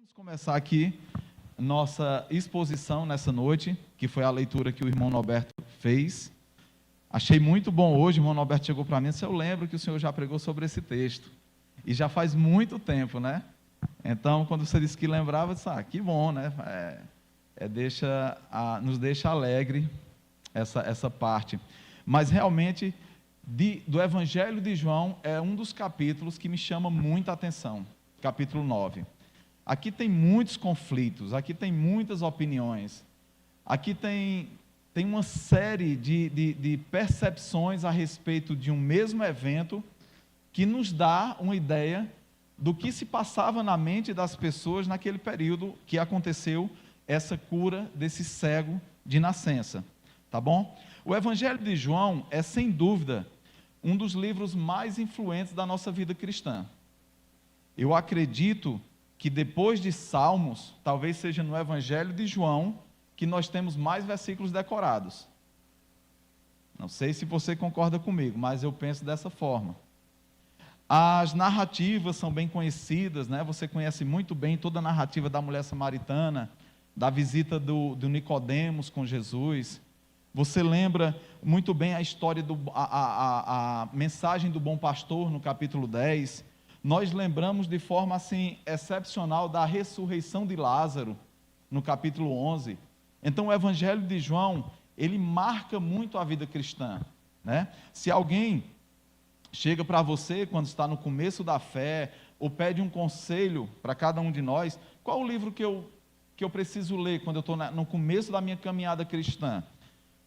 Vamos começar aqui nossa exposição nessa noite, que foi a leitura que o irmão Norberto fez. Achei muito bom hoje, o irmão Norberto chegou para mim e disse: eu lembro que o senhor já pregou sobre esse texto, e já faz muito tempo, né? Então, quando você disse que lembrava, eu disse: que bom, né? Nos deixa alegre essa parte. Mas, realmente, do Evangelho de João é um dos capítulos que me chama muita atenção, capítulo 9. Aqui tem muitos conflitos, aqui tem muitas opiniões, aqui tem uma série de percepções a respeito de um mesmo evento que nos dá uma ideia do que se passava na mente das pessoas naquele período que aconteceu essa cura desse cego de nascença, tá bom? O Evangelho de João é, sem dúvida, um dos livros mais influentes da nossa vida cristã. Eu acredito que depois de Salmos, talvez seja no Evangelho de João, que nós temos mais versículos decorados. Não sei se você concorda comigo, mas eu penso dessa forma. As narrativas são bem conhecidas, né? Você conhece muito bem toda a narrativa da mulher samaritana, da visita do Nicodemos com Jesus. Você lembra muito bem a história, a mensagem do bom pastor no capítulo 10. Nós lembramos de forma assim excepcional da ressurreição de Lázaro no capítulo 11. Então o Evangelho de João, ele marca muito a vida cristã, né? Se alguém chega para você quando está no começo da fé, ou pede um conselho para cada um de nós: qual o livro que eu preciso ler quando eu estou no começo da minha caminhada cristã?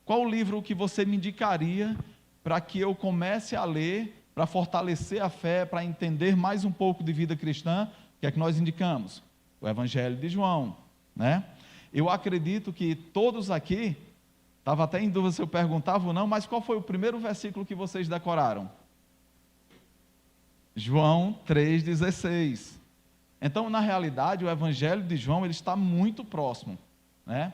Qual o livro que você me indicaria para que eu comece a ler, para fortalecer a fé, para entender mais um pouco de vida cristã? O que é que nós indicamos? O Evangelho de João, né? Eu acredito que todos aqui, estava até em dúvida se eu perguntava ou não, mas qual foi o primeiro versículo que vocês decoraram? João 3,16. Então, na realidade, o Evangelho de João, ele está muito próximo, né?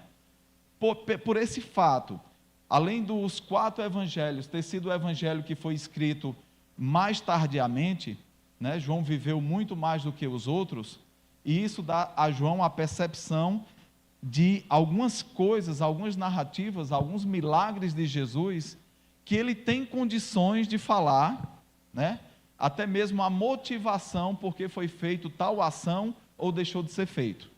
Por esse fato, além dos 4 evangelhos ter sido o evangelho que foi escrito mais tardiamente, né? João viveu muito mais do que os outros, e isso dá a João a percepção de algumas coisas, algumas narrativas, alguns milagres de Jesus, que ele tem condições de falar, né? Até mesmo a motivação porque foi feito tal ação ou deixou de ser feito.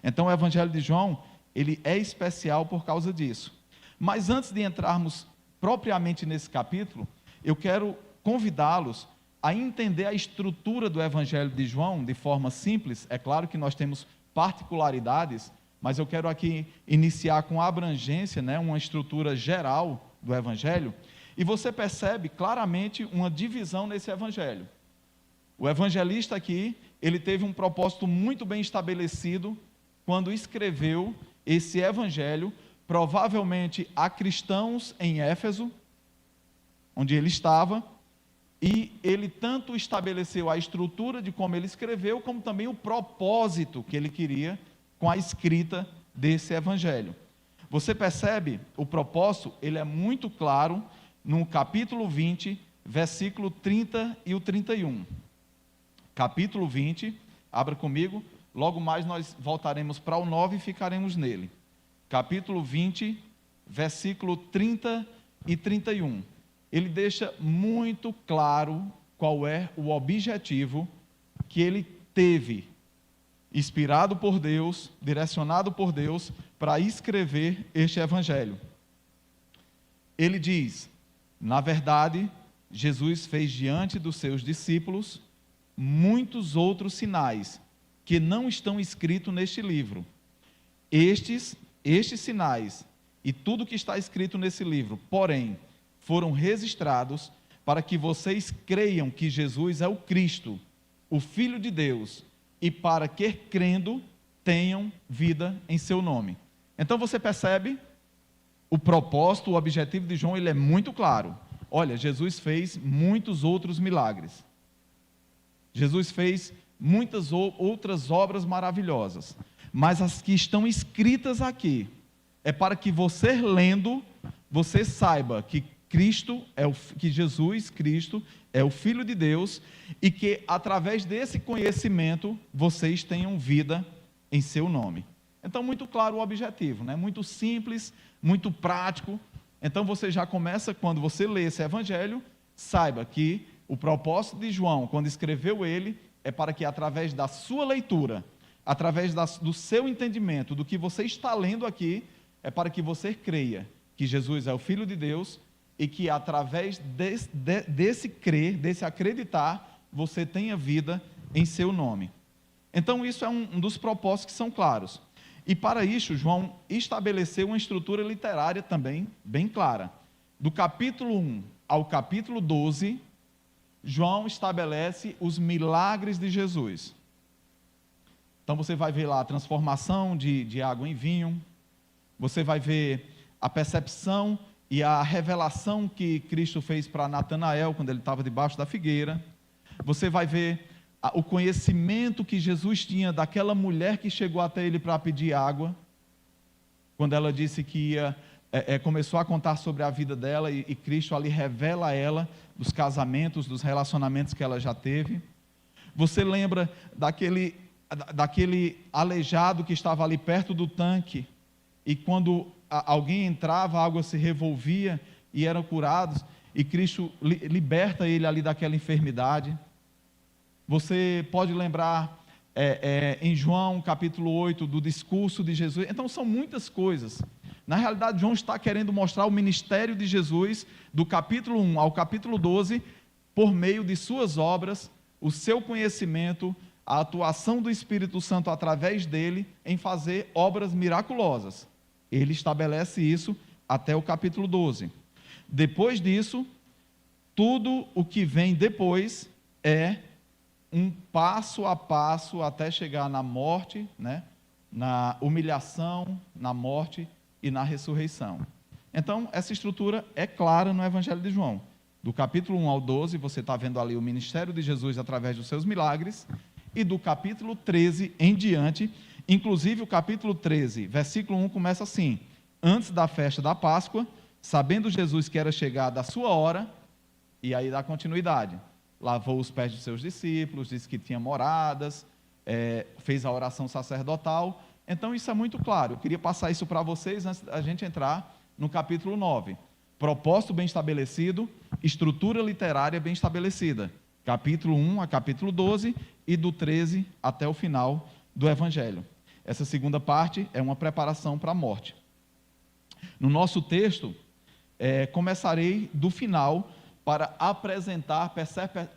Então o Evangelho de João, ele é especial por causa disso. Mas antes de entrarmos propriamente nesse capítulo, eu quero convidá-los a entender a estrutura do Evangelho de João de forma simples. É claro que nós temos particularidades, mas eu quero aqui iniciar com abrangência, né, uma estrutura geral do Evangelho, e você percebe claramente uma divisão nesse Evangelho. O evangelista aqui, ele teve um propósito muito bem estabelecido quando escreveu esse Evangelho, provavelmente a cristãos em Éfeso, onde ele estava, e ele tanto estabeleceu a estrutura de como ele escreveu, como também o propósito que ele queria com a escrita desse Evangelho. Você percebe o propósito? Ele é muito claro no capítulo 20, versículo 30 e o 31. Capítulo 20, abra comigo, logo mais nós voltaremos para o 9 e ficaremos nele. Capítulo 20, versículo 30 e 31. Ele deixa muito claro qual é o objetivo que ele teve, inspirado por Deus, direcionado por Deus, para escrever este Evangelho. Ele diz: na verdade, Jesus fez diante dos seus discípulos muitos outros sinais que não estão escritos neste livro. Estes sinais e tudo que está escrito nesse livro, porém, foram registrados para que vocês creiam que Jesus é o Cristo, o Filho de Deus, e para que, crendo, tenham vida em seu nome. Então você percebe o propósito, o objetivo de João, ele é muito claro. Olha, Jesus fez muitos outros milagres. Jesus fez muitas outras obras maravilhosas. Mas as que estão escritas aqui, é para que você lendo, você saiba que Jesus Cristo é o Filho de Deus, e que através desse conhecimento, vocês tenham vida em seu nome. Então, muito claro o objetivo, né? Muito simples, muito prático. Então, você já começa, quando você lê esse evangelho, saiba que o propósito de João, quando escreveu ele, é para que através da sua leitura, através do seu entendimento, do que você está lendo aqui, é para que você creia que Jesus é o Filho de Deus e que através desse crer, desse acreditar, você tenha vida em seu nome. Então, isso é um dos propósitos que são claros. E para isso, João estabeleceu uma estrutura literária também bem clara. Do capítulo 1 ao capítulo 12, João estabelece os milagres de Jesus. Então você vai ver lá a transformação de água em vinho, você vai ver a percepção e a revelação que Cristo fez para Natanael quando ele estava debaixo da figueira, você vai ver o conhecimento que Jesus tinha daquela mulher que chegou até ele para pedir água, quando ela disse que ia, começou a contar sobre a vida dela, e Cristo ali revela a ela dos casamentos, dos relacionamentos que ela já teve. Você lembra daquele aleijado que estava ali perto do tanque, e quando alguém entrava, a água se revolvia e eram curados, e Cristo liberta ele ali daquela enfermidade. Você pode lembrar em João capítulo 8 do discurso de Jesus. Então são muitas coisas. Na realidade, João está querendo mostrar o ministério de Jesus do capítulo 1 ao capítulo 12 por meio de suas obras, o seu conhecimento, a atuação do Espírito Santo através dele em fazer obras miraculosas. Ele estabelece isso até o capítulo 12. Depois disso, tudo o que vem depois é um passo a passo até chegar na morte, né? Na humilhação, na morte e na ressurreição. Então, essa estrutura é clara no Evangelho de João. Do capítulo 1 ao 12, você está vendo ali o ministério de Jesus através dos seus milagres, e do capítulo 13 em diante, inclusive o capítulo 13, versículo 1 começa assim: antes da festa da Páscoa, sabendo Jesus que era chegada a sua hora, e aí dá continuidade. Lavou os pés dos seus discípulos, disse que tinha moradas, fez a oração sacerdotal. Então isso é muito claro. Eu queria passar isso para vocês antes da gente entrar no capítulo 9. Propósito bem estabelecido, estrutura literária bem estabelecida. Capítulo 1 a capítulo 12 e do 13 até o final do Evangelho. Essa segunda parte é uma preparação para a morte. No nosso texto, começarei do final para apresentar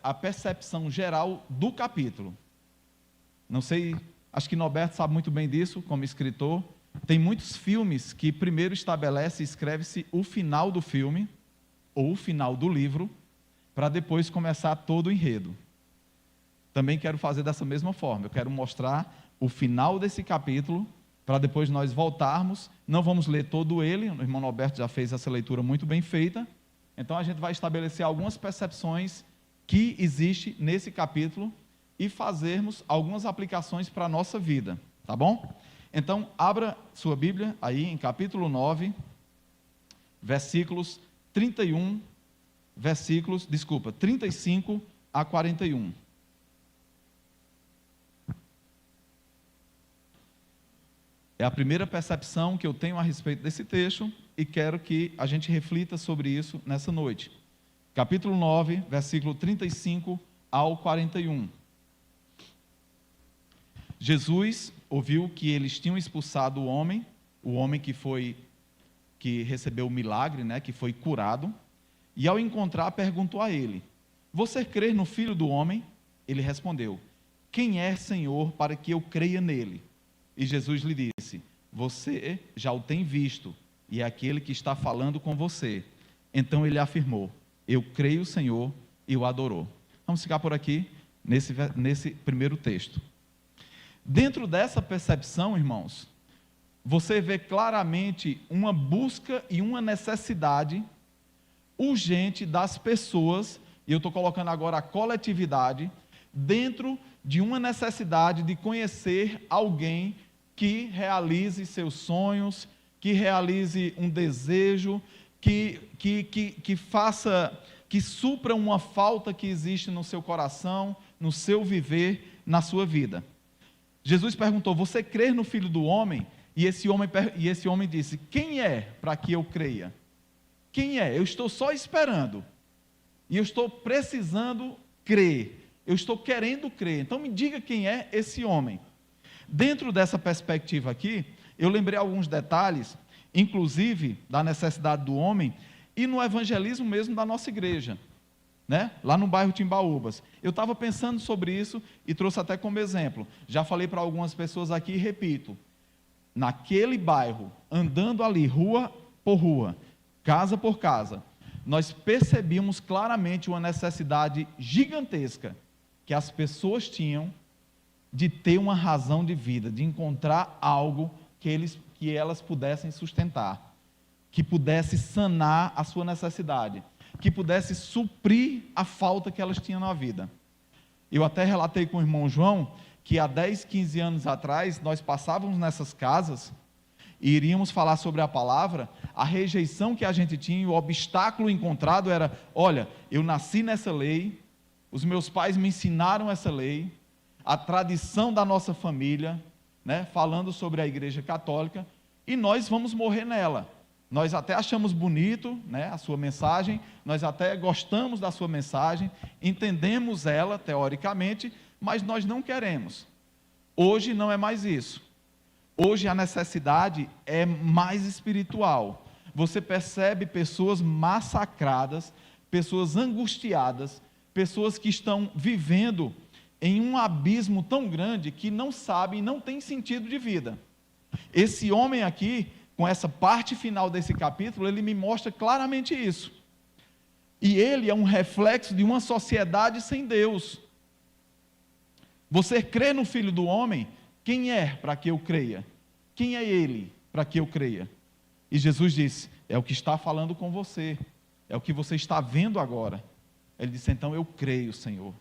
a percepção geral do capítulo. Não sei, acho que Norberto sabe muito bem disso, como escritor. Tem muitos filmes que primeiro estabelece e escreve-se o final do filme, ou o final do livro, para depois começar todo o enredo. Também quero fazer dessa mesma forma. Eu quero mostrar o final desse capítulo, para depois nós voltarmos. Não vamos ler todo ele, o irmão Norberto já fez essa leitura muito bem feita. Então a gente vai estabelecer algumas percepções que existem nesse capítulo e fazermos algumas aplicações para a nossa vida, tá bom? Então abra sua Bíblia aí em capítulo 9, versículos 35 a 41. É a primeira percepção que eu tenho a respeito desse texto e quero que a gente reflita sobre isso nessa noite. Capítulo 9, versículo 35 ao 41. Jesus ouviu que eles tinham expulsado o homem que recebeu o milagre, né, que foi curado, e ao encontrar perguntou a ele: você crê no Filho do Homem? Ele respondeu: quem é, Senhor, para que eu creia nele? E Jesus lhe disse: você já o tem visto, e é aquele que está falando com você. Então ele afirmou: eu creio, Senhor, e o adorou. Vamos ficar por aqui, nesse primeiro texto. Dentro dessa percepção, irmãos, você vê claramente uma busca e uma necessidade urgente das pessoas, e eu estou colocando agora a coletividade, dentro de uma necessidade de conhecer alguém que realize seus sonhos, que realize um desejo, que faça, que supra uma falta que existe no seu coração, no seu viver, na sua vida. Jesus perguntou: você crê no Filho do Homem? E esse homem disse: quem é para que eu creia? Quem é? Eu estou só esperando. E eu estou precisando crer. Eu estou querendo crer. Então me diga quem é esse homem. Dentro dessa perspectiva aqui, eu lembrei alguns detalhes, inclusive da necessidade do homem, e no evangelismo mesmo da nossa igreja, né? Lá no bairro Timbaúbas. Eu estava pensando sobre isso e trouxe até como exemplo. Já falei para algumas pessoas aqui e repito. Naquele bairro, andando ali, rua por rua, casa por casa, nós percebíamos claramente uma necessidade gigantesca que as pessoas tinham de ter uma razão de vida, de encontrar algo que elas pudessem sustentar, que pudesse sanar a sua necessidade, que pudesse suprir a falta que elas tinham na vida. Eu até relatei com o irmão João que há 10, 15 anos atrás, nós passávamos nessas casas e iríamos falar sobre a palavra, a rejeição que a gente tinha, o obstáculo encontrado era: olha, eu nasci nessa lei, os meus pais me ensinaram essa lei, a tradição da nossa família, né, falando sobre a Igreja Católica, e nós vamos morrer nela. Nós até achamos bonito, né, a sua mensagem, nós até gostamos da sua mensagem, entendemos ela teoricamente, mas nós não queremos. Hoje não é mais isso. Hoje a necessidade é mais espiritual. Você percebe pessoas massacradas, pessoas angustiadas, pessoas que estão vivendo em um abismo tão grande que não sabem, não tem sentido de vida. Esse homem aqui, com essa parte final desse capítulo, ele me mostra claramente isso. E ele é um reflexo de uma sociedade sem Deus. Você crê no Filho do Homem? Quem é para que eu creia? Quem é ele para que eu creia? E Jesus disse: é o que está falando com você, é o que você está vendo agora. Ele disse: então eu creio, Senhor.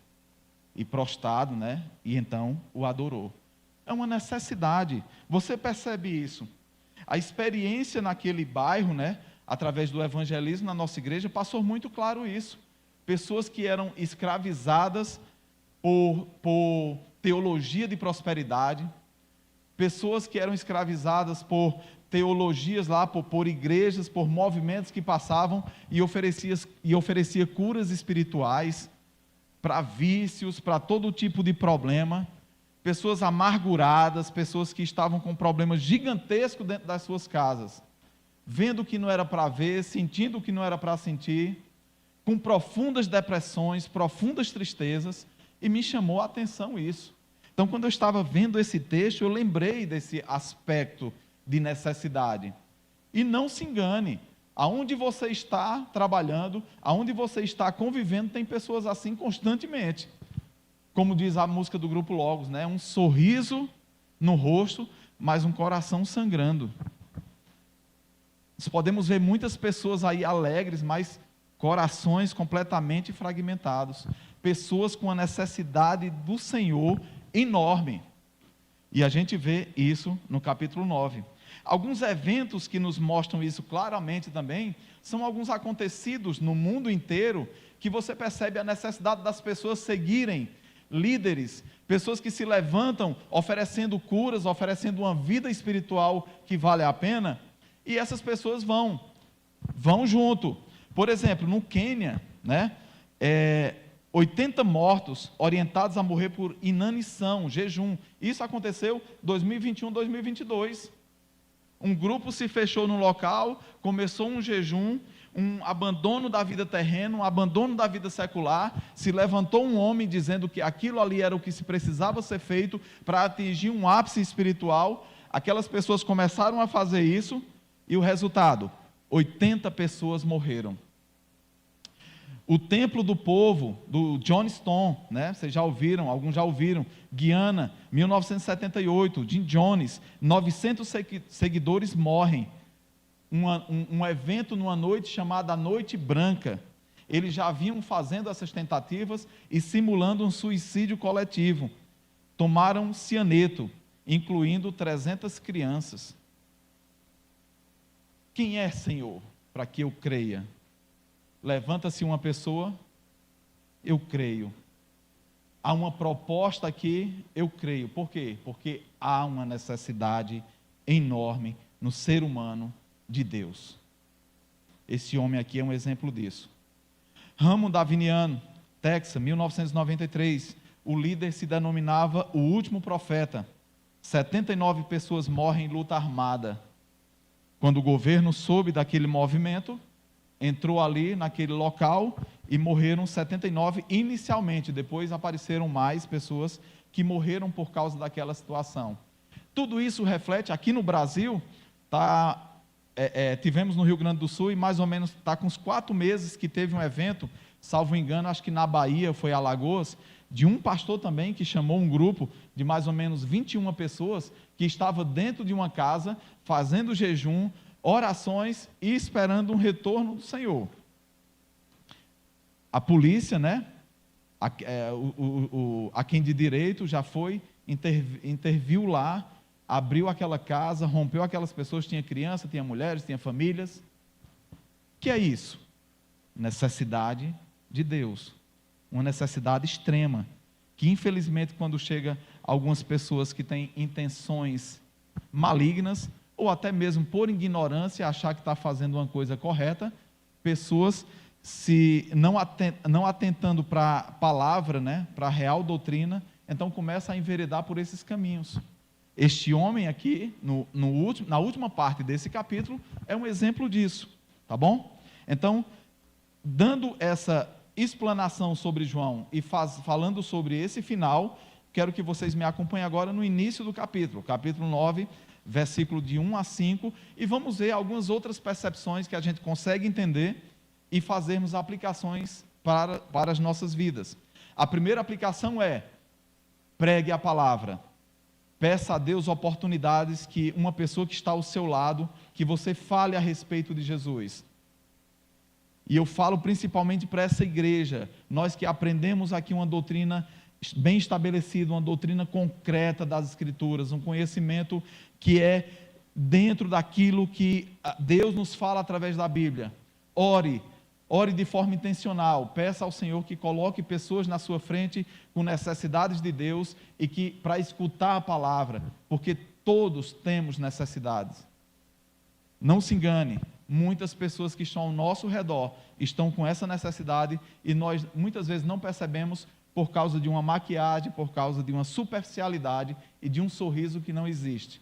E prostrado, né? E então o adorou. É uma necessidade. Você percebe isso? A experiência naquele bairro, né? Através do evangelismo na nossa igreja, passou muito claro isso. Pessoas que eram escravizadas por teologia de prosperidade, pessoas que eram escravizadas por teologias lá, por igrejas, por movimentos que passavam e oferecia curas espirituais para vícios, para todo tipo de problema, pessoas amarguradas, pessoas que estavam com problemas gigantescos dentro das suas casas, vendo o que não era para ver, sentindo o que não era para sentir, com profundas depressões, profundas tristezas, e me chamou a atenção isso. Então, quando eu estava vendo esse texto, eu lembrei desse aspecto de necessidade. E não se engane, aonde você está trabalhando, aonde você está convivendo, tem pessoas assim constantemente. Como diz a música do Grupo Logos, né? Um sorriso no rosto, mas um coração sangrando. Nós podemos ver muitas pessoas aí alegres, mas corações completamente fragmentados. Pessoas com a necessidade do Senhor enorme. E a gente vê isso no capítulo 9. Alguns eventos que nos mostram isso claramente também, são alguns acontecidos no mundo inteiro, que você percebe a necessidade das pessoas seguirem líderes, pessoas que se levantam oferecendo curas, oferecendo uma vida espiritual que vale a pena, e essas pessoas vão junto. Por exemplo, no Quênia, né, 80 mortos orientados a morrer por inanição, jejum. Isso aconteceu em 2021, 2022. Um grupo se fechou no local, começou um jejum, um abandono da vida terrena, um abandono da vida secular. Se levantou um homem dizendo que aquilo ali era o que se precisava ser feito para atingir um ápice espiritual. Aquelas pessoas começaram a fazer isso e o resultado: 80 pessoas morreram. O Templo do Povo, do John Stone, né? Vocês já ouviram, alguns já ouviram, Guiana, 1978, Jim Jones, 900 seguidores morrem. Um evento numa noite chamada Noite Branca. Eles já vinham fazendo essas tentativas e simulando um suicídio coletivo. Tomaram cianeto, incluindo 300 crianças. Quem é, Senhor, para que eu creia? Levanta-se uma pessoa, eu creio. há uma proposta aqui, eu creio. Por quê? Porque há uma necessidade enorme no ser humano de Deus. Esse homem aqui é um exemplo disso. Ramo Daviniano, Texas, 1993. O líder se denominava o último profeta. 79 pessoas morrem em luta armada. Quando o governo soube daquele movimento, entrou ali naquele local e morreram 79 inicialmente. Depois apareceram mais pessoas que morreram por causa daquela situação. Tudo isso reflete, aqui no Brasil, tivemos no Rio Grande do Sul e mais ou menos está com uns 4 meses que teve um evento, salvo engano, acho que na Bahia, foi Alagoas, de um pastor também que chamou um grupo de mais ou menos 21 pessoas que estava dentro de uma casa, fazendo jejum, orações e esperando um retorno do Senhor. A polícia, né, a quem de direito já foi, interviu lá, abriu aquela casa, rompeu aquelas pessoas, tinha criança, tinha mulheres, tinha famílias. O que é isso? Necessidade de Deus. Uma necessidade extrema, que infelizmente quando chega algumas pessoas que têm intenções malignas, ou até mesmo por ignorância, achar que está fazendo uma coisa correta, pessoas se não atentando para a palavra, né, para a real doutrina, então começa a enveredar por esses caminhos. Este homem aqui, na última parte desse capítulo, é um exemplo disso, tá bom? Então, dando essa explanação sobre João e falando sobre esse final, quero que vocês me acompanhem agora no início do capítulo 9, versículo de 1 a 5, e vamos ver algumas outras percepções que a gente consegue entender e fazermos aplicações para as nossas vidas. A primeira aplicação é: pregue a palavra. Peça a Deus oportunidades que uma pessoa que está ao seu lado, que você fale a respeito de Jesus. E eu falo principalmente para essa igreja, nós que aprendemos aqui uma doutrina bem estabelecida, uma doutrina concreta das Escrituras, um conhecimento que é dentro daquilo que Deus nos fala através da Bíblia. Ore de forma intencional, peça ao Senhor que coloque pessoas na sua frente com necessidades de Deus e que para escutar a palavra, porque todos temos necessidades. Não se engane, muitas pessoas que estão ao nosso redor estão com essa necessidade e nós muitas vezes não percebemos por causa de uma maquiagem, por causa de uma superficialidade e de um sorriso que não existe.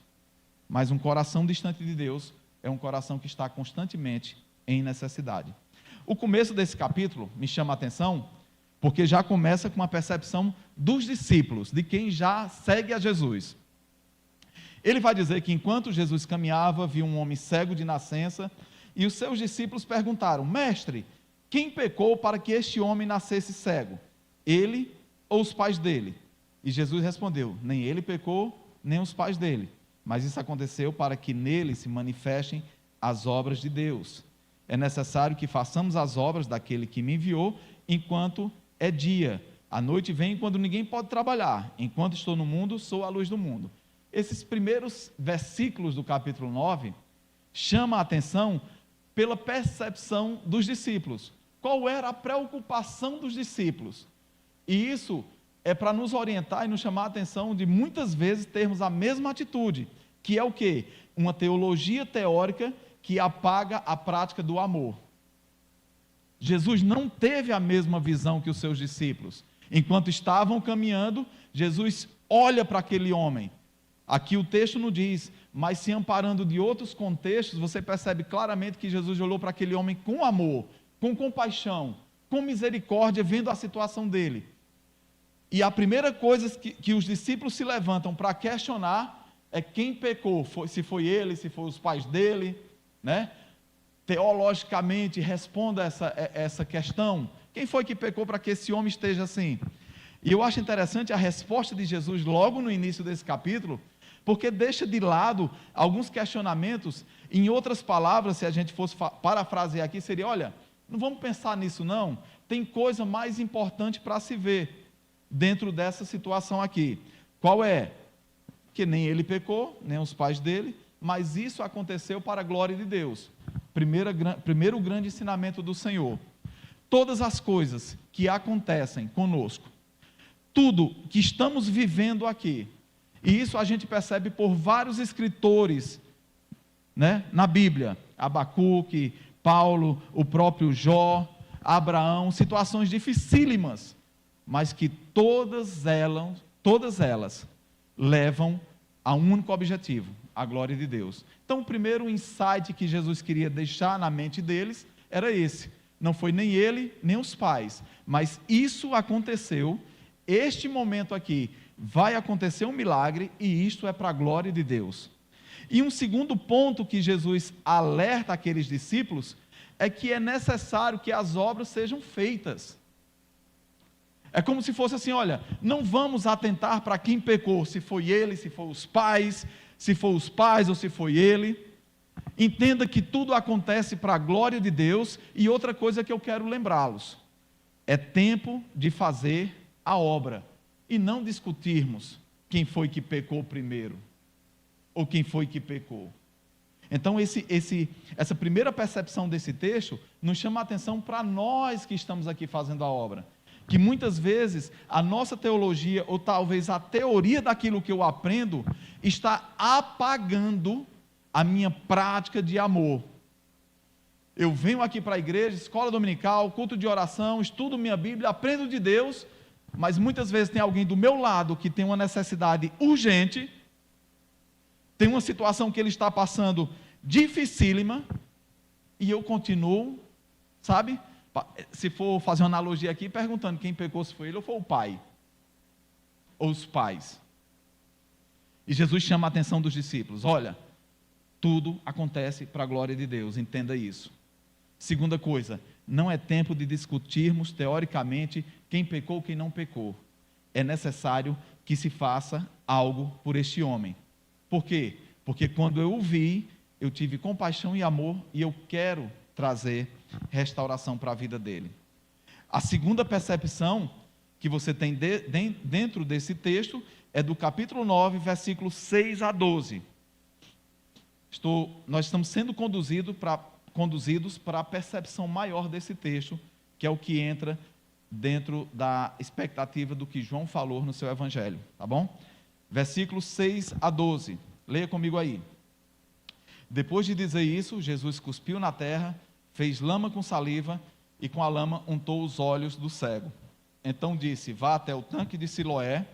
Mas um coração distante de Deus é um coração que está constantemente em necessidade. O começo desse capítulo me chama a atenção, porque já começa com uma percepção dos discípulos, de quem já segue a Jesus. Ele vai dizer que enquanto Jesus caminhava, viu um homem cego de nascença, e os seus discípulos perguntaram: mestre, quem pecou para que este homem nascesse cego? Ele ou os pais dele? E Jesus respondeu: nem ele pecou, nem os pais dele, mas isso aconteceu para que nele se manifestem as obras de Deus. É necessário que façamos as obras daquele que me enviou enquanto é dia. A noite vem quando ninguém pode trabalhar. Enquanto estou no mundo, sou a luz do mundo. Esses primeiros versículos do capítulo 9 chamam a atenção pela percepção dos discípulos. Qual era a preocupação dos discípulos? E isso é para nos orientar e nos chamar a atenção de muitas vezes termos a mesma atitude, que é o quê? Uma teologia teórica que apaga a prática do amor. Jesus não teve a mesma visão que os seus discípulos. Enquanto estavam caminhando, Jesus olha para aquele homem. Aqui o texto não diz, mas se amparando de outros contextos, você percebe claramente que Jesus olhou para aquele homem com amor, com compaixão, com misericórdia, vendo a situação dele. E a primeira coisa que os discípulos se levantam para questionar é quem pecou, se foi ele, se foi os pais dele, né? Teologicamente responda essa questão. Quem foi que pecou para que esse homem esteja assim? E eu acho interessante a resposta de Jesus logo no início desse capítulo, porque deixa de lado alguns questionamentos. Em outras palavras, se a gente fosse parafrasear aqui, seria: olha, não vamos pensar nisso não, tem coisa mais importante para se ver dentro dessa situação aqui. Qual é? Que nem ele pecou, nem os pais dele, mas isso aconteceu para a glória de Deus. Primeiro grande ensinamento do Senhor: todas as coisas que acontecem conosco, tudo que estamos vivendo aqui, e isso a gente percebe por vários escritores, né, na Bíblia, Abacuque, Paulo, o próprio Jó, Abraão, situações dificílimas, mas que todas elas levam a um único objetivo, a glória de Deus. Então, o primeiro insight que Jesus queria deixar na mente deles era esse. Não foi nem ele, nem os pais, mas isso aconteceu, este momento aqui, vai acontecer um milagre, e isto é para a glória de Deus. E um segundo ponto que Jesus alerta aqueles discípulos, é que é necessário que as obras sejam feitas. É como se fosse assim, olha, não vamos atentar para quem pecou, se foi ele, se foi os pais, ou se foi ele. Entenda que tudo acontece para a glória de Deus, e outra coisa que eu quero lembrá-los, é tempo de fazer a obra, e não discutirmos quem foi que pecou primeiro, ou quem foi que pecou. Então, essa primeira percepção desse texto nos chama a atenção para nós que estamos aqui fazendo a obra, que muitas vezes a nossa teologia, ou talvez a teoria daquilo que eu aprendo, está apagando a minha prática de amor. Eu venho aqui para a igreja, escola dominical, culto de oração, estudo minha Bíblia, aprendo de Deus, mas muitas vezes tem alguém do meu lado que tem uma necessidade urgente, tem uma situação que ele está passando dificílima, e eu continuo, sabe, se for fazer uma analogia aqui, perguntando quem pecou, se foi ele ou foi o pai, ou os pais. E Jesus chama a atenção dos discípulos, olha, tudo acontece para a glória de Deus, entenda isso. Segunda coisa, não é tempo de discutirmos teoricamente quem pecou, quem não pecou. É necessário que se faça algo por este homem. Por quê? Porque quando eu o vi, eu tive compaixão e amor, e eu quero trazer restauração para a vida dele. A segunda percepção que você tem dentro desse texto é do capítulo 9, versículos 6 a 12. Nós estamos sendo conduzidos para a percepção maior desse texto, que é o que entra dentro da expectativa do que João falou no seu evangelho, tá bom? Versículos 6 a 12, leia comigo aí. Depois de dizer isso, Jesus cuspiu na terra, fez lama com saliva, e com a lama untou os olhos do cego. Então disse, vá até o tanque de Siloé,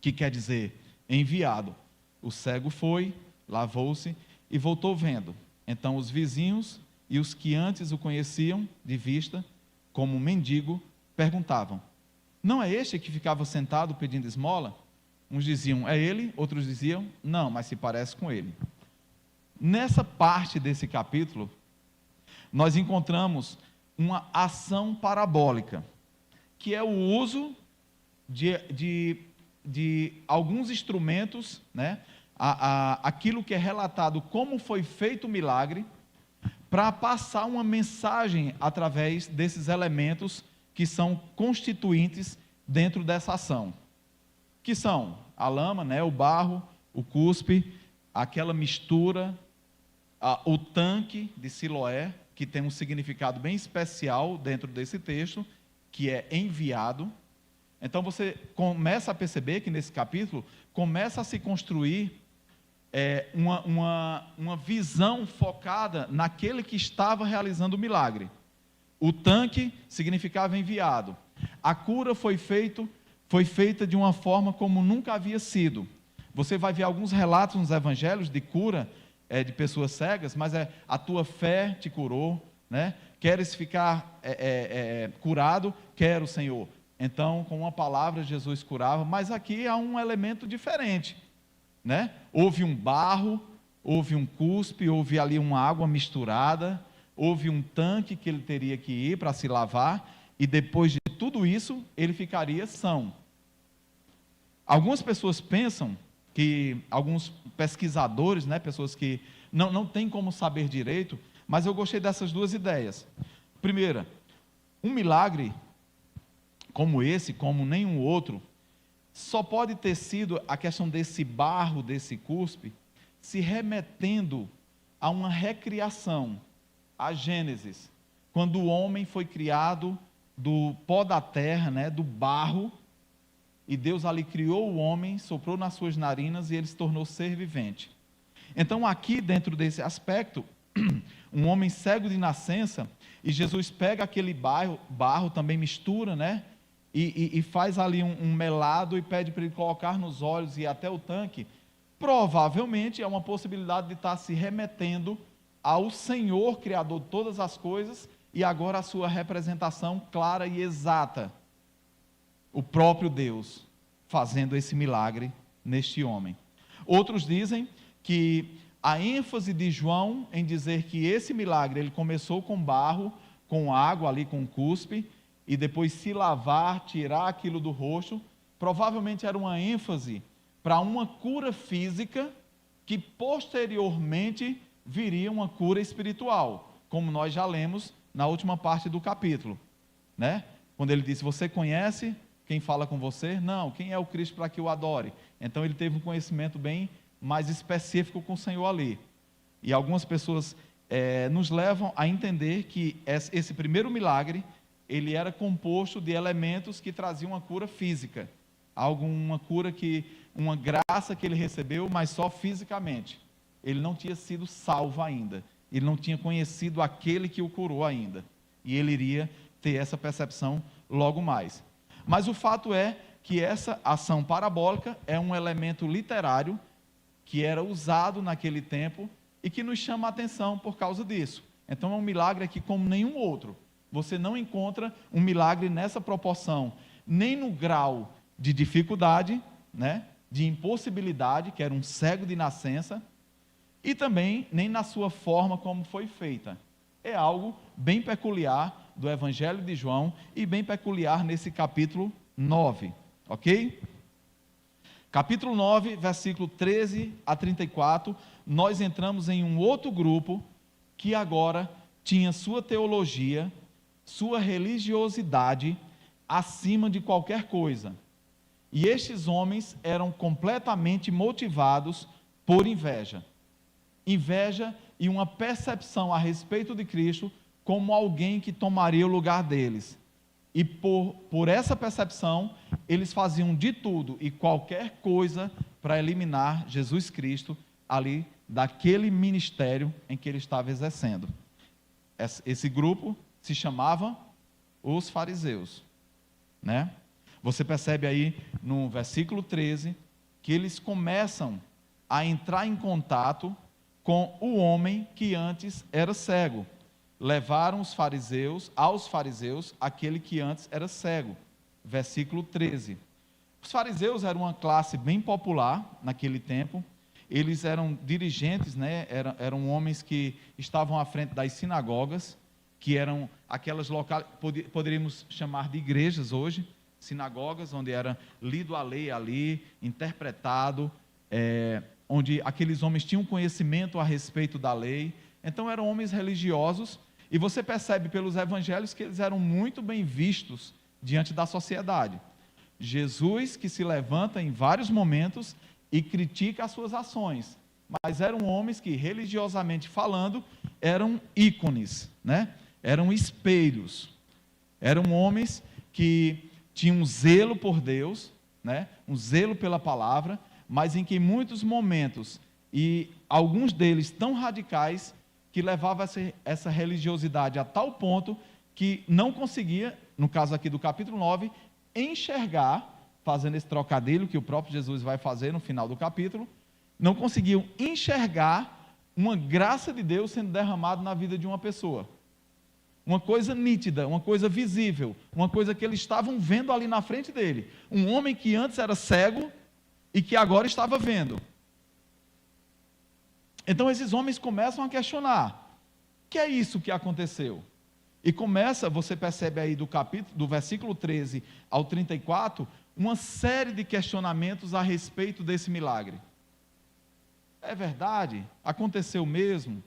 que quer dizer, enviado. O cego foi, lavou-se e voltou vendo. Então os vizinhos e os que antes o conheciam de vista, como mendigo, perguntavam, não é este que ficava sentado pedindo esmola? Uns diziam, é ele, outros diziam, não, mas se parece com ele. Nessa parte desse capítulo, nós encontramos uma ação parabólica, que é o uso de alguns instrumentos, né? Aquilo que é relatado como foi feito o milagre, para passar uma mensagem através desses elementos que são constituintes dentro dessa ação, que são a lama, né, o barro, o cuspe, aquela mistura, o tanque de Siloé, que tem um significado bem especial dentro desse texto, que é enviado. Então você começa a perceber que nesse capítulo começa a se construir uma visão focada naquele que estava realizando o milagre. O tanque significava enviado. A cura foi feita de uma forma como nunca havia sido. Você vai ver alguns relatos nos evangelhos de cura de pessoas cegas, mas a tua fé te curou, né? Queres ficar curado? Quero, Senhor. Então, com uma palavra, Jesus curava, mas aqui há um elemento diferente, né? Houve um barro, houve um cuspe, houve ali uma água misturada, houve um tanque que ele teria que ir para se lavar, e depois de tudo isso, ele ficaria são. Algumas pessoas pensam que, alguns pesquisadores, né, pessoas que não têm como saber direito, mas eu gostei dessas duas ideias. Primeira, um milagre como esse, como nenhum outro, só pode ter sido a questão desse barro, desse cuspe, se remetendo a uma recriação, a Gênesis, quando o homem foi criado do pó da terra, né, do barro, e Deus ali criou o homem, soprou nas suas narinas e ele se tornou ser vivente. Então, aqui dentro desse aspecto, um homem cego de nascença, e Jesus pega aquele barro também mistura, né? E faz ali um melado e pede para ele colocar nos olhos e até o tanque. Provavelmente é uma possibilidade de estar se remetendo ao Senhor, Criador de todas as coisas, e agora a sua representação clara e exata. O próprio Deus fazendo esse milagre neste homem. Outros dizem que a ênfase de João em dizer que esse milagre ele começou com barro, com água ali, com cuspe, e depois se lavar, tirar aquilo do rosto, provavelmente era uma ênfase para uma cura física que posteriormente viria uma cura espiritual, como nós já lemos na última parte do capítulo, né? Quando ele disse, você conhece quem fala com você? Não, quem é o Cristo para que o adore? Então ele teve um conhecimento bem mais específico com o Senhor ali. E algumas pessoas nos levam a entender que esse primeiro milagre, ele era composto de elementos que traziam uma cura física, uma cura uma graça que ele recebeu, mas só fisicamente. Ele não tinha sido salvo ainda, ele não tinha conhecido aquele que o curou ainda, e ele iria ter essa percepção logo mais. Mas o fato é que essa ação parabólica é um elemento literário que era usado naquele tempo e que nos chama a atenção por causa disso. Então é um milagre aqui como nenhum outro. Você não encontra um milagre nessa proporção, nem no grau de dificuldade, né, de impossibilidade, que era um cego de nascença, e também nem na sua forma como foi feita. É algo bem peculiar do Evangelho de João e bem peculiar nesse capítulo 9, ok? Capítulo 9, versículo 13 a 34, nós entramos em um outro grupo que agora tinha sua teologia, sua religiosidade acima de qualquer coisa. E estes homens eram completamente motivados por inveja. Inveja e uma percepção a respeito de Cristo como alguém que tomaria o lugar deles. E por essa percepção, eles faziam de tudo e qualquer coisa para eliminar Jesus Cristo ali daquele ministério em que ele estava exercendo. Esse grupo se chamava os fariseus, né? Você percebe aí no versículo 13 que eles começam a entrar em contato com o homem que antes era cego. Levaram aos fariseus, aquele que antes era cego. Versículo 13. Os fariseus eram uma classe bem popular naquele tempo. Eles eram dirigentes, né? Eram homens que estavam à frente das sinagogas, que eram aquelas locais, poderíamos chamar de igrejas hoje, sinagogas, onde era lido a lei ali, interpretado, onde aqueles homens tinham conhecimento a respeito da lei. Então eram homens religiosos, e você percebe pelos evangelhos que eles eram muito bem vistos diante da sociedade. Jesus que se levanta em vários momentos e critica as suas ações, mas eram homens que, religiosamente falando, eram ícones, né? Eram espelhos, eram homens que tinham um zelo por Deus, né? Um zelo pela palavra, mas em que em muitos momentos, e alguns deles tão radicais, que levava essa religiosidade a tal ponto que não conseguia, no caso aqui do capítulo 9, enxergar, fazendo esse trocadilho que o próprio Jesus vai fazer no final do capítulo, não conseguiam enxergar uma graça de Deus sendo derramada na vida de uma pessoa. Uma coisa nítida, uma coisa visível, uma coisa que eles estavam vendo ali na frente dele. Um homem que antes era cego e que agora estava vendo. Então esses homens começam a questionar, o que é isso que aconteceu? E começa, você percebe aí do versículo 13 ao 34, uma série de questionamentos a respeito desse milagre. É verdade? Aconteceu mesmo?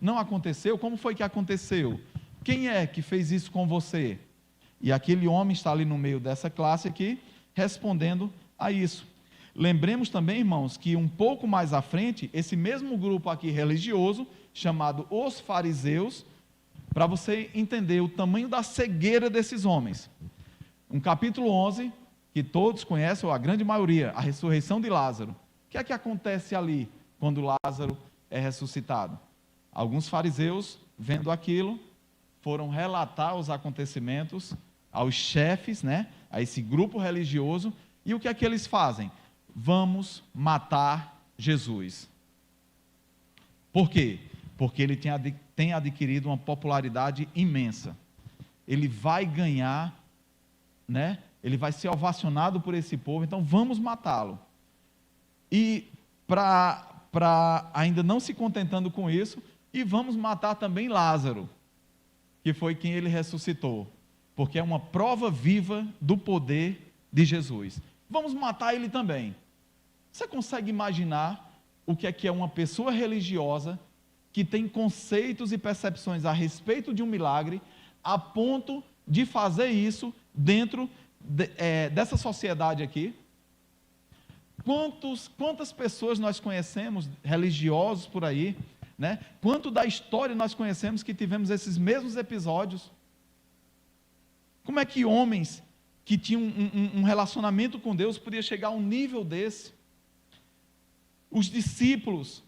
Não aconteceu? Como foi que aconteceu? Quem é que fez isso com você? E aquele homem está ali no meio dessa classe aqui, respondendo a isso. Lembremos também, irmãos, que um pouco mais à frente, esse mesmo grupo aqui religioso, chamado os fariseus, para você entender o tamanho da cegueira desses homens. No capítulo 11, que todos conhecem, ou a grande maioria, a ressurreição de Lázaro. O que é que acontece ali quando Lázaro é ressuscitado? Alguns fariseus, vendo aquilo, foram relatar os acontecimentos aos chefes, né, a esse grupo religioso, e o que é que eles fazem? Vamos matar Jesus. Por quê? Porque ele tem adquirido uma popularidade imensa. Ele vai ganhar, né? Ele vai ser ovacionado por esse povo, então vamos matá-lo. E para ainda não se contentando com isso, e vamos matar também Lázaro, que foi quem ele ressuscitou, porque é uma prova viva do poder de Jesus. Vamos matar ele também. Você consegue imaginar o que é uma pessoa religiosa que tem conceitos e percepções a respeito de um milagre, a ponto de fazer isso dentro dessa sociedade aqui? Quantas pessoas nós conhecemos, religiosos por aí, né? Quanto da história nós conhecemos que tivemos esses mesmos episódios? Como é que homens que tinham um relacionamento com Deus podiam chegar a um nível desse? Os discípulos,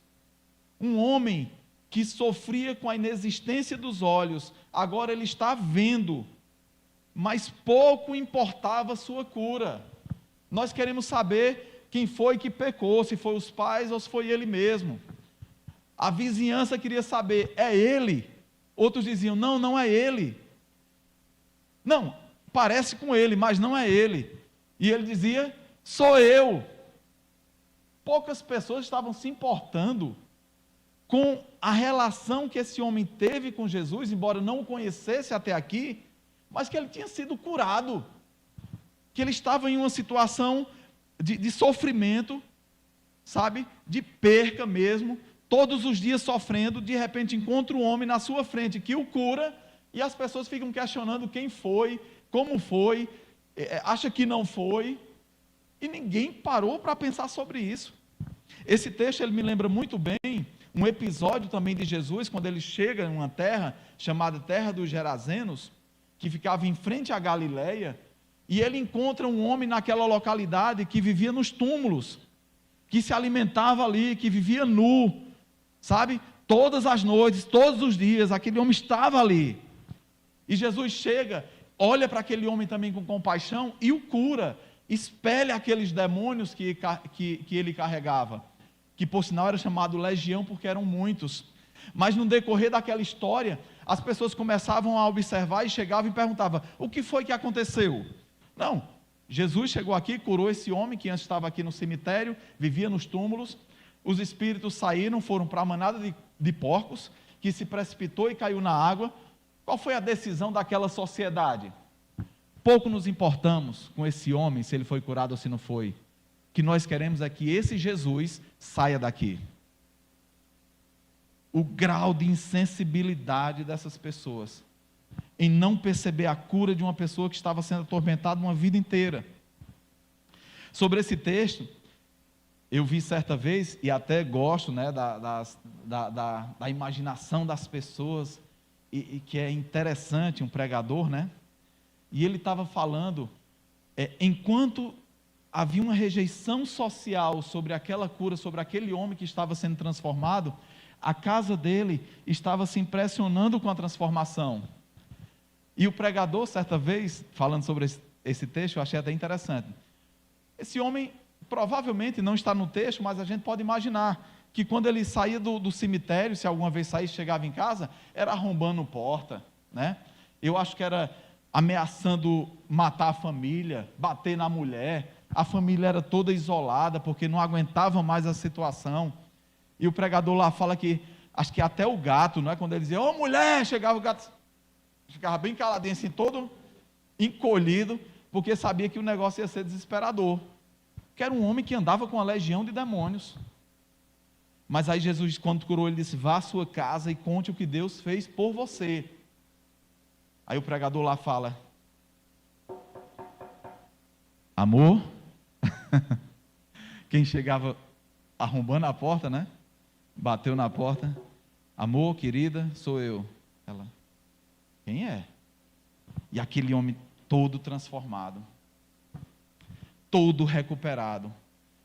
um homem que sofria com a inexistência dos olhos, agora ele está vendo, mas pouco importava a sua cura. Nós queremos saber quem foi que pecou, se foi os pais ou se foi ele mesmo. A vizinhança queria saber, é ele? Outros diziam, não, não é ele. Não, parece com ele, mas não é ele. E ele dizia, sou eu. Poucas pessoas estavam se importando com a relação que esse homem teve com Jesus, embora não o conhecesse até aqui, mas que ele tinha sido curado, que ele estava em uma situação de sofrimento, sabe, de perca mesmo, todos os dias sofrendo, de repente encontra um homem na sua frente que o cura, e as pessoas ficam questionando quem foi, como foi, acha que não foi, e ninguém parou para pensar sobre isso. Esse texto ele me lembra muito bem um episódio também de Jesus, quando ele chega em uma terra chamada Terra dos Gerazenos, que ficava em frente à Galileia, e ele encontra um homem naquela localidade que vivia nos túmulos, que se alimentava ali, que vivia nu, sabe? Todas as noites, todos os dias, aquele homem estava ali. E Jesus chega, olha para aquele homem também com compaixão e o cura, expele aqueles demônios que ele carregava, que por sinal era chamado legião porque eram muitos. Mas no decorrer daquela história, as pessoas começavam a observar e chegavam e perguntavam, o que foi que aconteceu? Não, Jesus chegou aqui, curou esse homem que antes estava aqui no cemitério, vivia nos túmulos, os espíritos saíram, foram para a manada de porcos, que se precipitou e caiu na água. Qual foi a decisão daquela sociedade? Pouco nos importamos com esse homem, se ele foi curado ou se não foi. O que nós queremos é que esse Jesus saia daqui. O grau de insensibilidade dessas pessoas em não perceber a cura de uma pessoa que estava sendo atormentada uma vida inteira. Sobre esse texto, eu vi certa vez, e até gosto, né, da imaginação das pessoas, e que é interessante, um pregador, né? E ele estava falando, enquanto havia uma rejeição social sobre aquela cura, sobre aquele homem que estava sendo transformado, a casa dele estava se impressionando com a transformação. E o pregador, certa vez, falando sobre esse texto, eu achei até interessante. Esse homem, provavelmente, não está no texto, mas a gente pode imaginar que quando ele saía do cemitério, se alguma vez saísse, chegava em casa, era arrombando porta, né? Eu acho que era ameaçando matar a família, bater na mulher. A família era toda isolada, porque não aguentava mais a situação. E o pregador lá fala que, acho que até o gato, não é? Quando ele dizia, ô mulher, chegava o gato, ficava bem caladinho assim, todo encolhido, porque sabia que o negócio ia ser desesperador. Que era um homem que andava com uma legião de demônios. Mas aí Jesus, quando curou, ele disse, vá à sua casa e conte o que Deus fez por você. Aí o pregador lá fala, amor, quem chegava arrombando a porta, né? Bateu na porta, amor, querida, sou eu. Ela, quem é? E aquele homem todo transformado. todo recuperado.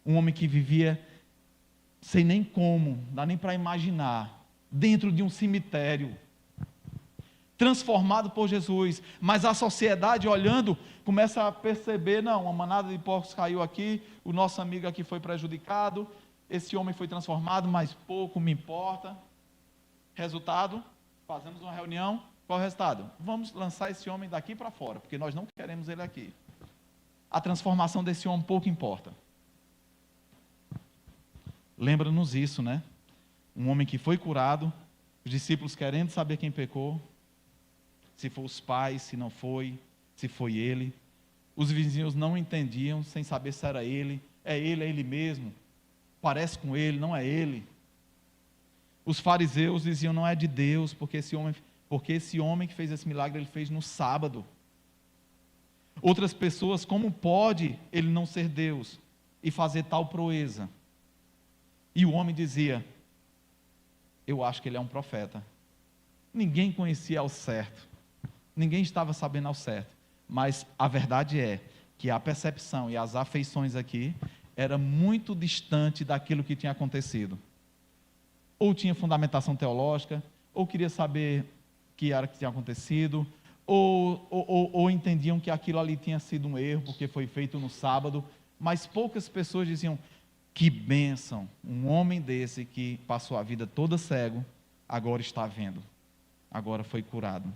Um homem que vivia, sei nem como, dá nem para imaginar, dentro de um cemitério, transformado por Jesus, mas a sociedade olhando, começa a perceber, não, uma manada de porcos caiu aqui, o nosso amigo aqui foi prejudicado, esse homem foi transformado, mas pouco me importa. Resultado, fazemos uma reunião, qual é o resultado? Vamos lançar esse homem daqui para fora, porque nós não queremos ele aqui. A transformação desse homem pouco importa. Lembra-nos isso, né? Um homem que foi curado, os discípulos querendo saber quem pecou, se foi os pais, se não foi, se foi ele. Os vizinhos não entendiam, sem saber se era ele, é ele mesmo, parece com ele, não é ele. Os fariseus diziam, não é de Deus, porque esse homem que fez esse milagre, ele fez no sábado. Outras pessoas, como pode ele não ser Deus e fazer tal proeza? E o homem dizia, eu acho que ele é um profeta. Ninguém conhecia ao certo, ninguém estava sabendo ao certo, mas a verdade é que a percepção e as afeições aqui era muito distante daquilo que tinha acontecido. Ou tinha fundamentação teológica, ou queria saber o que era que tinha acontecido, ou entendiam que aquilo ali tinha sido um erro, porque foi feito no sábado, mas poucas pessoas diziam, que bênção, um homem desse que passou a vida toda cego, agora está vendo, agora foi curado.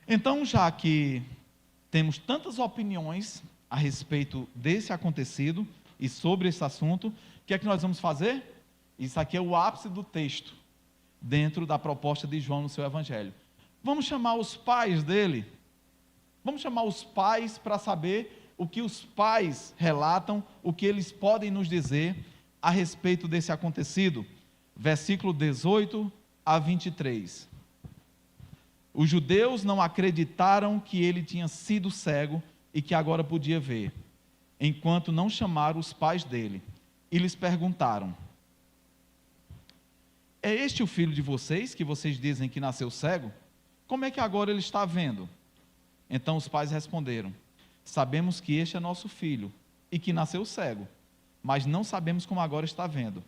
Então, já que temos tantas opiniões a respeito desse acontecido e sobre esse assunto, o que é que nós vamos fazer? Isso aqui é o ápice do texto, dentro da proposta de João no seu evangelho. Vamos chamar os pais dele, vamos chamar os pais para saber o que os pais relatam, o que eles podem nos dizer a respeito desse acontecido. Versículo 18 a 23. Os judeus não acreditaram que ele tinha sido cego e que agora podia ver, enquanto não chamaram os pais dele. E lhes perguntaram, é este o filho de vocês, que vocês dizem que nasceu cego? Como é que agora ele está vendo? Então os pais responderam, sabemos que este é nosso filho, e que nasceu cego, mas não sabemos como agora está vendo.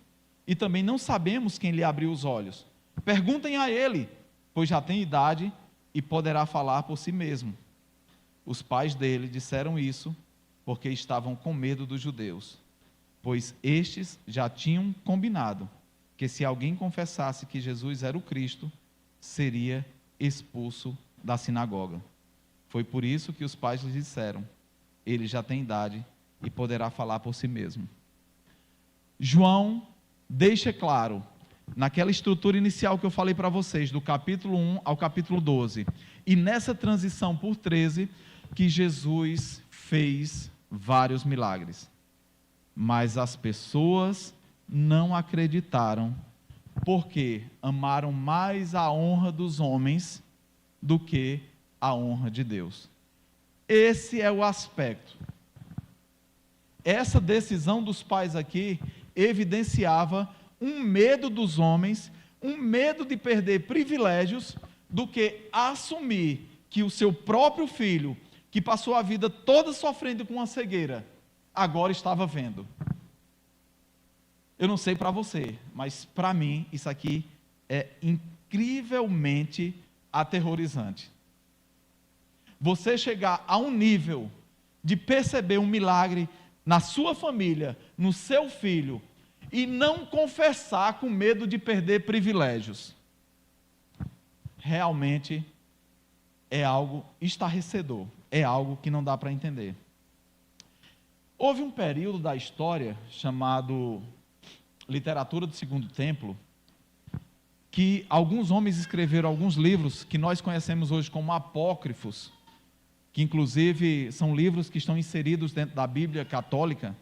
E também não sabemos quem lhe abriu os olhos. Perguntem a ele, pois já tem idade e poderá falar por si mesmo. Os pais dele disseram isso porque estavam com medo dos judeus, pois estes já tinham combinado que se alguém confessasse que Jesus era o Cristo, seria expulso da sinagoga. Foi por isso que os pais lhe disseram, ele já tem idade e poderá falar por si mesmo. João deixa claro, naquela estrutura inicial que eu falei para vocês, do capítulo 1 ao capítulo 12, e nessa transição por 13, que Jesus fez vários milagres. Mas as pessoas não acreditaram, porque amaram mais a honra dos homens do que a honra de Deus. Esse é o aspecto. Essa decisão dos pais aqui evidenciava um medo dos homens, um medo de perder privilégios, do que assumir que o seu próprio filho, que passou a vida toda sofrendo com uma cegueira, agora estava vendo. Eu não sei para você, mas para mim isso aqui é incrivelmente aterrorizante. Você chegar a um nível de perceber um milagre na sua família, no seu filho, e não confessar com medo de perder privilégios. Realmente é algo estarrecedor, é algo que não dá para entender. Houve um período da história chamado literatura do Segundo Templo, que alguns homens escreveram alguns livros que nós conhecemos hoje como apócrifos, que inclusive são livros que estão inseridos dentro da Bíblia católica,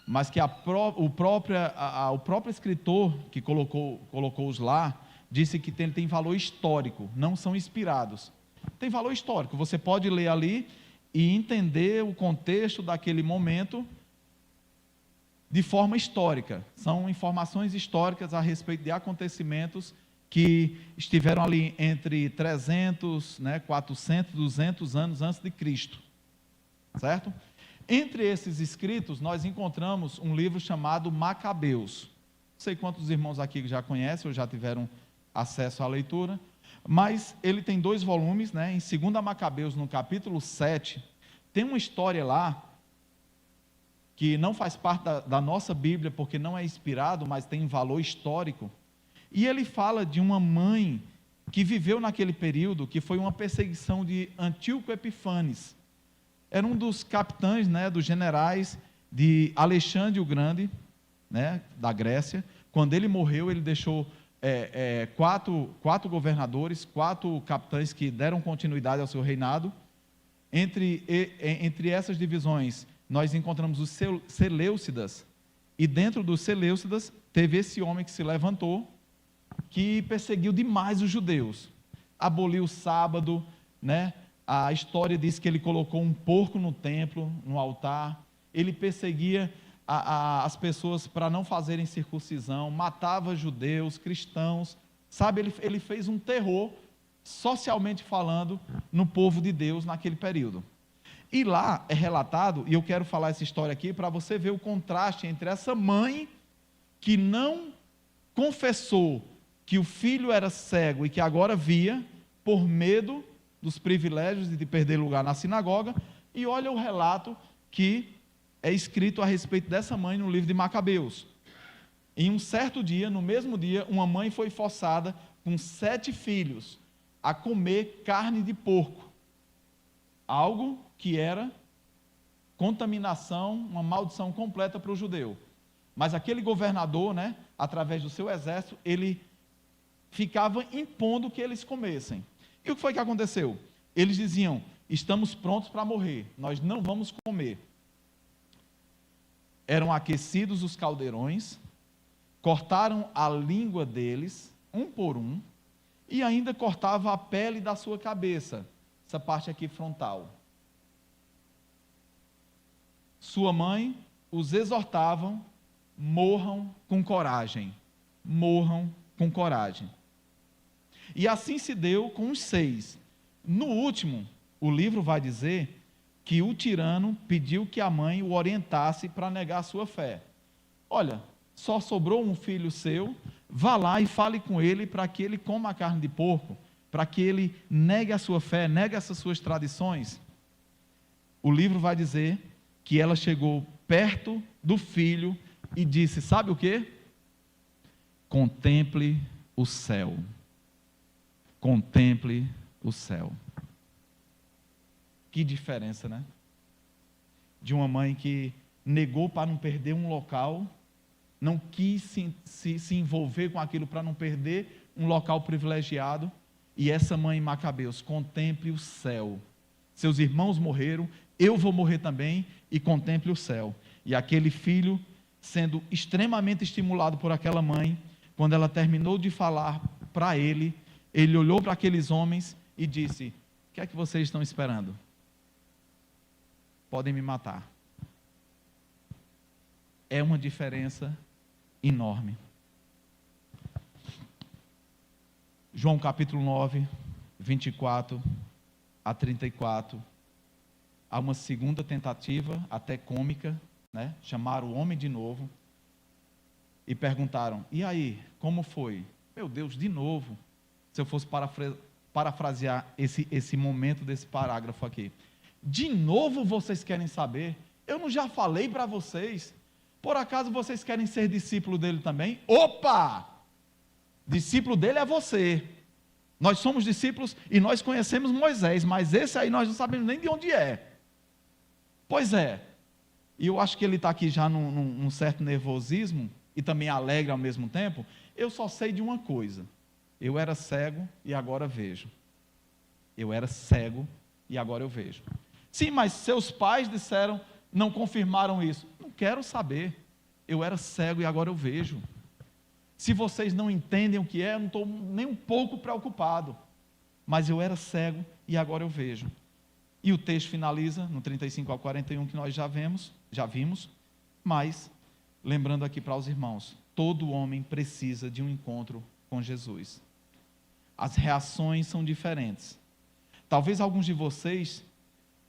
mas que o próprio escritor que colocou-os lá, disse que tem valor histórico, não são inspirados. Tem valor histórico, você pode ler ali e entender o contexto daquele momento de forma histórica. São informações históricas a respeito de acontecimentos que estiveram ali entre 300, 400, 200 anos antes de Cristo, certo? Entre esses escritos, nós encontramos um livro chamado Macabeus. Não sei quantos irmãos aqui já conhecem ou já tiveram acesso à leitura, mas ele tem 2 volumes, né? Em 2 Macabeus, no capítulo 7, tem uma história lá, que não faz parte da nossa Bíblia, porque não é inspirado, mas tem valor histórico, e ele fala de uma mãe que viveu naquele período, que foi uma perseguição de Antíoco Epifanes. Era um dos capitães, né, dos generais de Alexandre o Grande, né, da Grécia. Quando ele morreu, ele deixou quatro governadores, 4 capitães que deram continuidade ao seu reinado. Entre essas divisões, nós encontramos os Seleucidas, e dentro dos Seleucidas, teve esse homem que se levantou, que perseguiu demais os judeus, aboliu o sábado, né? A história diz que ele colocou um porco no templo, no altar, ele perseguia as pessoas para não fazerem circuncisão, matava judeus, cristãos, sabe, ele fez um terror, socialmente falando, no povo de Deus naquele período. E lá é relatado, e eu quero falar essa história aqui, para você ver o contraste entre essa mãe, que não confessou que o filho era cego e que agora via, por medo dos privilégios de perder lugar na sinagoga, e olha o relato que é escrito a respeito dessa mãe no livro de Macabeus. Em um certo dia, no mesmo dia, uma mãe foi forçada com 7 filhos a comer carne de porco, algo que era contaminação, uma maldição completa para o judeu. Mas aquele governador, né, através do seu exército, ele ficava impondo que eles comessem. E o que foi que aconteceu? Eles diziam: estamos prontos para morrer, nós não vamos comer. Eram aquecidos os caldeirões, cortaram a língua deles, um por um, e ainda cortava a pele da sua cabeça, essa parte aqui frontal. Sua mãe os exortavam: morram com coragem, morram com coragem. E assim se deu com os 6. No último, o livro vai dizer que o tirano pediu que a mãe o orientasse para negar a sua fé. Olha, só sobrou um filho seu, vá lá e fale com ele para que ele coma a carne de porco, para que ele negue a sua fé, negue essas suas tradições. O livro vai dizer que ela chegou perto do filho e disse: sabe o quê? Contemple o céu. Contemple o céu. Que diferença, né? De uma mãe que negou para não perder um local, não quis se envolver com aquilo para não perder um local privilegiado, e essa mãe em Macabeus: contemple o céu. Seus irmãos morreram, eu vou morrer também, e contemple o céu. E aquele filho, sendo extremamente estimulado por aquela mãe, quando ela terminou de falar para ele, ele olhou para aqueles homens e disse: o que é que vocês estão esperando? Podem me matar. É uma diferença enorme. João capítulo 9, 24 a 34. Há uma segunda tentativa, até cômica, né? Chamaram o homem de novo e perguntaram: e aí, como foi? Meu Deus, de novo. Se eu fosse parafrasear esse momento desse parágrafo aqui: de novo vocês querem saber? Eu não já falei para vocês? Por acaso vocês querem ser discípulo dele também? Opa! Discípulo dele é você. Nós somos discípulos e nós conhecemos Moisés, mas esse aí nós não sabemos nem de onde é. Pois é. E eu acho que ele está aqui já num certo nervosismo e também alegre ao mesmo tempo. Eu só sei de uma coisa: eu era cego e agora vejo. Eu era cego e agora eu vejo. Sim, mas seus pais disseram, não confirmaram isso. Não quero saber. Eu era cego e agora eu vejo. Se vocês não entendem o que é, eu não estou nem um pouco preocupado. Mas eu era cego e agora eu vejo. E o texto finaliza no 35 ao 41, que nós já vimos, mas, lembrando aqui para os irmãos, todo homem precisa de um encontro com Jesus. As reações são diferentes. Talvez alguns de vocês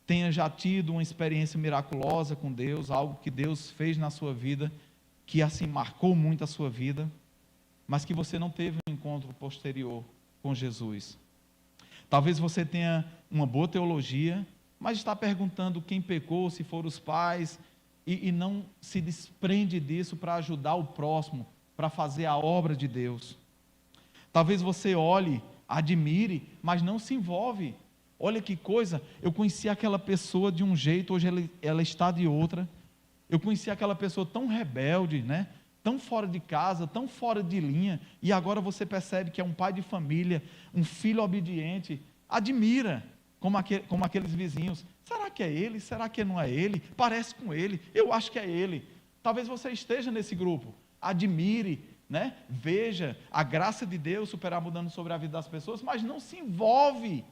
tenha já tido uma experiência miraculosa com Deus, algo que Deus fez na sua vida, que assim marcou muito a sua vida, mas que você não teve um encontro posterior com Jesus. Talvez você tenha uma boa teologia, mas está perguntando quem pecou, se foram os pais, e não se desprende disso para ajudar o próximo, para fazer a obra de Deus. Talvez você olhe, admire, mas não se envolve. Olha que coisa, eu conheci aquela pessoa de um jeito, hoje ela está de outra. Eu conheci aquela pessoa tão rebelde, né? Tão fora de casa, tão fora de linha, e agora você percebe que é um pai de família, um filho obediente. Admira, como aqueles vizinhos. Será que é ele? Será que não é ele? Parece com ele, eu acho que é ele. Talvez você esteja nesse grupo. Admire, né? Veja a graça de Deus superabundando sobre a vida das pessoas, mas não se envolve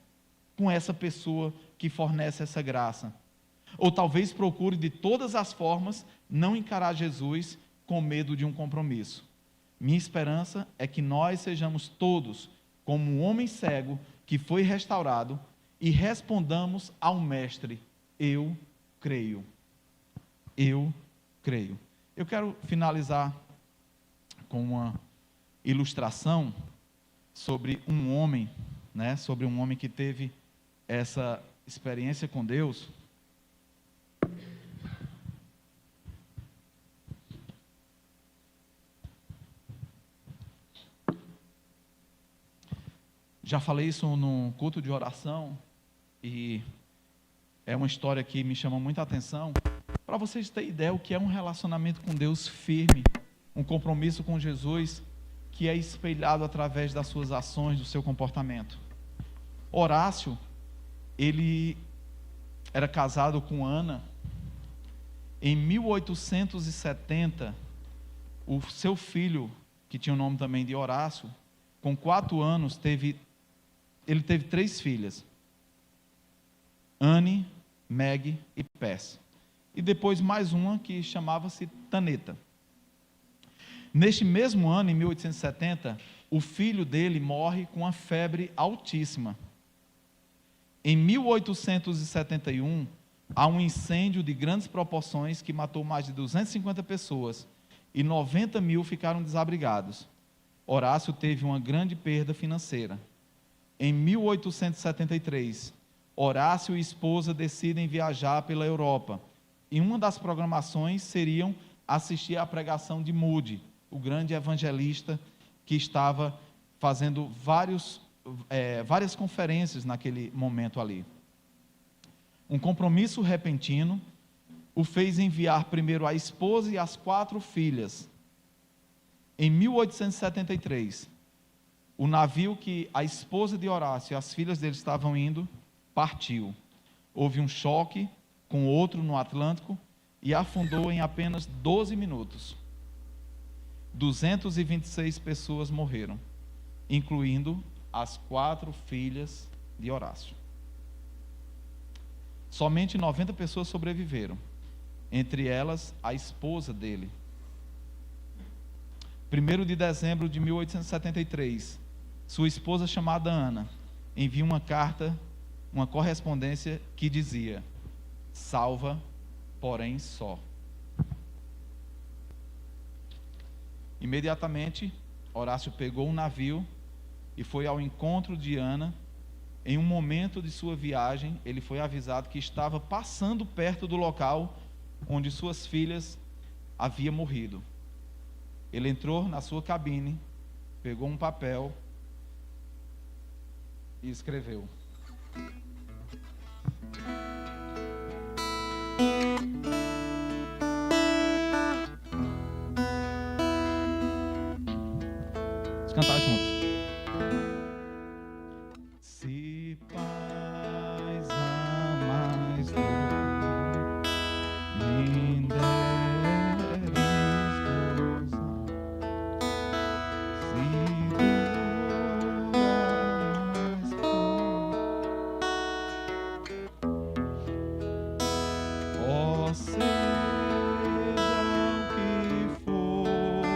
com essa pessoa que fornece essa graça. Ou talvez procure de todas as formas não encarar Jesus com medo de um compromisso. Minha esperança é que nós sejamos todos como um homem cego que foi restaurado e respondamos ao Mestre: eu creio. Eu creio. Eu quero finalizar com uma ilustração sobre um homem, né? Sobre um homem que teve essa experiência com Deus. Já falei isso no culto de oração e é uma história que me chama muita atenção, para vocês terem ideia o que é um relacionamento com Deus firme, um compromisso com Jesus que é espelhado através das suas ações, do seu comportamento. Horácio, ele era casado com Ana. Em 1870, o seu filho, que tinha o nome também de Horácio, com 4 anos, ele teve 3 filhas, Anne, Meg e Pess. E depois mais uma que chamava-se Taneta. Neste mesmo ano, em 1870, o filho dele morre com uma febre altíssima. Em 1871, há um incêndio de grandes proporções que matou mais de 250 pessoas e 90 mil ficaram desabrigados. Horácio teve uma grande perda financeira. Em 1873, Horácio e esposa decidem viajar pela Europa. E uma das programações seriam assistir à pregação de Moody, o grande evangelista que estava fazendo várias conferências naquele momento ali. Um compromisso repentino o fez enviar primeiro a esposa e as 4 filhas. Em 1873, o navio que a esposa de Horácio e as filhas dele estavam indo, partiu. Houve um choque com outro no Atlântico e afundou em apenas 12 minutos. 226 pessoas morreram, incluindo as 4 filhas de Horácio. Somente 90 pessoas sobreviveram, entre elas a esposa dele. 1º de dezembro de 1873, sua esposa, chamada Ana, envia uma carta, uma correspondência que dizia: salva, porém só. Imediatamente, Horácio pegou um navio e foi ao encontro de Ana. Em um momento de sua viagem, ele foi avisado que estava passando perto do local onde suas filhas haviam morrido. Ele entrou na sua cabine, pegou um papel e escreveu: vamos cantar juntos. Se paz amais tu, me deres gozar. Se duras ó seja o que for,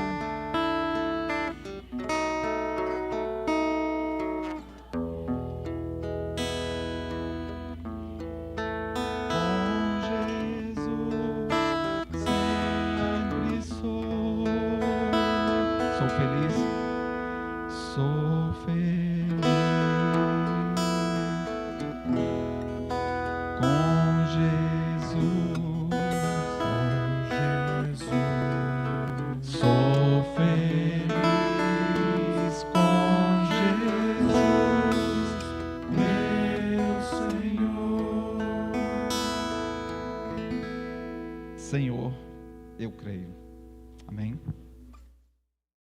sou feliz com Jesus, sou feliz com Jesus, meu Senhor. Senhor, eu creio. Amém.